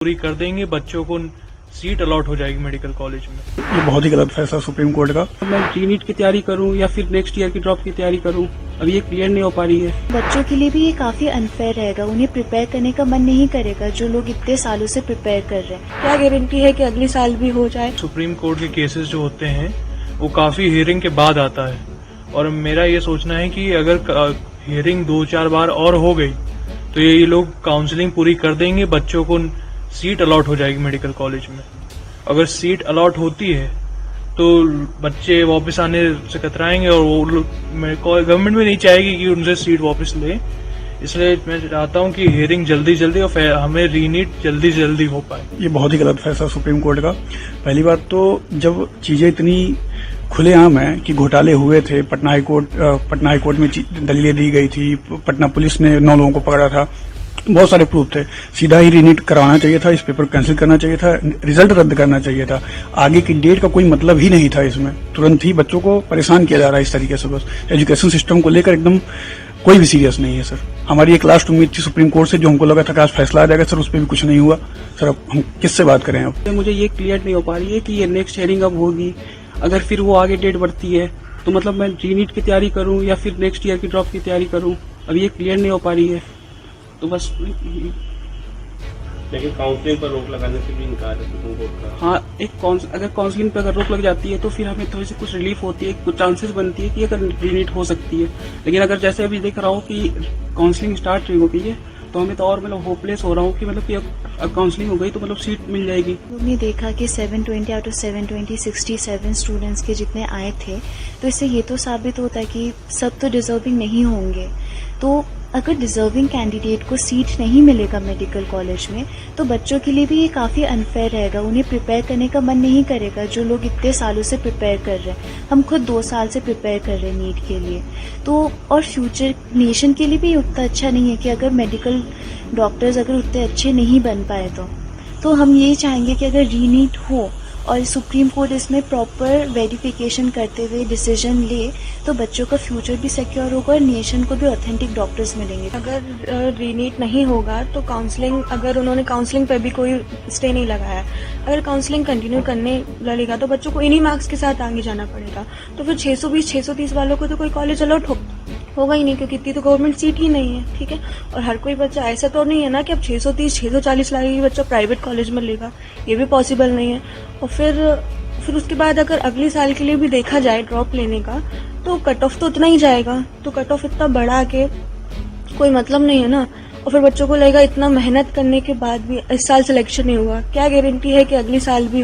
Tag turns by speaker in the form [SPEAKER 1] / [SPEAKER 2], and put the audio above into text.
[SPEAKER 1] पूरी कर देंगे, बच्चों को सीट अलॉट हो जाएगी मेडिकल कॉलेज में।
[SPEAKER 2] ये बहुत ही गलत फैसला सुप्रीम कोर्ट का।
[SPEAKER 3] मैं रीनीट की तैयारी करूं या फिर नेक्स्ट ईयर की ड्रॉप की तैयारी करूं, अभी ये क्लियर नहीं हो पा रही है।
[SPEAKER 4] बच्चों के लिए भी ये काफी अनफेयर रहेगा, उन्हें प्रिपेयर करने का मन नहीं करेगा जो लोग इतने सालों से प्रिपेयर कर रहे हैं।
[SPEAKER 5] क्या गारंटी है कि अगले साल भी हो जाए।
[SPEAKER 1] सुप्रीम कोर्ट के केसेस जो होते हैं वो काफी हियरिंग के बाद आता है, और मेरा ये सोचना है कि अगर हियरिंग 2-4 बार और हो गई तो ये लोग काउंसलिंग पूरी कर देंगे, बच्चों को सीट अलॉट हो जाएगी मेडिकल कॉलेज में। अगर सीट अलॉट होती है तो बच्चे वापस आने से कतराएंगे, और वो गवर्नमेंट भी नहीं चाहेगी कि उनसे सीट वापस ले। इसलिए मैं चाहता हूं कि हियरिंग जल्दी और हमें रीनीट जल्दी हो पाए।
[SPEAKER 2] ये बहुत ही गलत फैसला सुप्रीम कोर्ट का। पहली बात तो जब चीजें इतनी खुलेआम है कि घोटाले हुए थे, पटना हाई कोर्ट में दलीलें दी गई थी, पटना पुलिस ने 9 लोगों को पकड़ा था, बहुत सारे प्रूफ थे। सीधा ही रीनीट करवाना चाहिए था, इस पेपर कैंसिल करना चाहिए था, रिजल्ट रद्द करना चाहिए था। आगे की डेट का कोई मतलब ही नहीं था इसमें। तुरंत ही बच्चों को परेशान किया जा रहा है इस तरीके से। बस एजुकेशन सिस्टम को लेकर एकदम कोई भी सीरियस नहीं है सर। हमारी एक लास्ट उम्मीद थी सुप्रीम कोर्ट से, जो हमको लगा था कि आज फैसला आ जाएगा सर, उस पर भी कुछ नहीं हुआ। सर अब हम किससे बात करें अब?
[SPEAKER 3] मुझे ये क्लियर नहीं हो पा रही है कि ये नेक्स्ट हियरिंग अब होगी, अगर फिर वो आगे डेट बढ़ती है तो मतलब मैं रीनीट की तैयारी करूं या फिर नेक्स्ट ईयर की ड्रॉप की तैयारी करूं, अभी ये क्लियर नहीं हो पा रही है। तो बस
[SPEAKER 6] लेकिन काउंसलिंग पर रोक लगाने से भी इनकार है सुप्रीम कोर्ट का।
[SPEAKER 3] हाँ, अगर काउंसलिंग पे अगर रोक लग जाती है तो फिर हमें थोड़ी सी कुछ रिलीफ होती है, कुछ चांसेस बनती है कि अगर रीनीट हो सकती है। लेकिन अगर जैसे अभी देख रहा हूँ कि काउंसलिंग स्टार्ट हो गई है तो हमें तो और मतलब होपलेस हो रहा हूँ कि मतलब कि अब काउंसलिंग हो गई तो मतलब सीट मिल जाएगी।
[SPEAKER 4] हमने देखा कि 720 आउट ऑफ 720 67 स्टूडेंट्स के जितने आए थे, तो इससे ये तो साबित होता है कि सब तो डिजर्विंग नहीं होंगे। तो अगर डिजर्विंग कैंडिडेट को सीट नहीं मिलेगा मेडिकल कॉलेज में तो बच्चों के लिए भी ये काफी अनफेयर रहेगा, उन्हें प्रिपेयर करने का मन नहीं करेगा जो लोग इतने सालों से प्रिपेयर कर रहे हैं। हम खुद 2 साल से प्रिपेयर कर रहे हैं नीट के लिए। तो और फ्यूचर नेशन के लिए भी उतना अच्छा नहीं है कि अगर मेडिकल डॉक्टर्स अगर उतने अच्छे नहीं बन पाए तो हम ये चाहेंगे कि अगर रीनीट हो और सुप्रीम कोर्ट इसमें प्रॉपर वेरिफिकेशन करते हुए डिसीजन ले तो बच्चों का फ्यूचर भी सिक्योर होगा और नेशन को भी ऑथेंटिक डॉक्टर्स मिलेंगे।
[SPEAKER 5] अगर रीनीट नहीं होगा तो काउंसलिंग, अगर उन्होंने काउंसलिंग पे भी कोई स्टे नहीं लगाया, अगर काउंसलिंग कंटिन्यू करने लगेगा तो बच्चों को इन्हीं मार्क्स के साथ आगे जाना पड़ेगा। तो फिर 620-630 वालों को तो कोई कॉलेज अलॉट होगा ही नहीं, क्योंकि इतनी तो गवर्नमेंट सीट ही नहीं है। ठीक है, और हर कोई बच्चा ऐसा तो नहीं है ना कि अब 630-640 लाख ही बच्चा प्राइवेट कॉलेज में लेगा, ये भी पॉसिबल नहीं है। और फिर उसके बाद अगर अगले साल के लिए भी देखा जाए ड्रॉप लेने का तो कट ऑफ तो उतना ही जाएगा, तो कट ऑफ इतना बढ़ा के कोई मतलब नहीं है ना। और फिर बच्चों को लगेगा इतना मेहनत करने के बाद भी इस साल सिलेक्शन नहीं हुआ, क्या गारंटी है कि अगले साल भी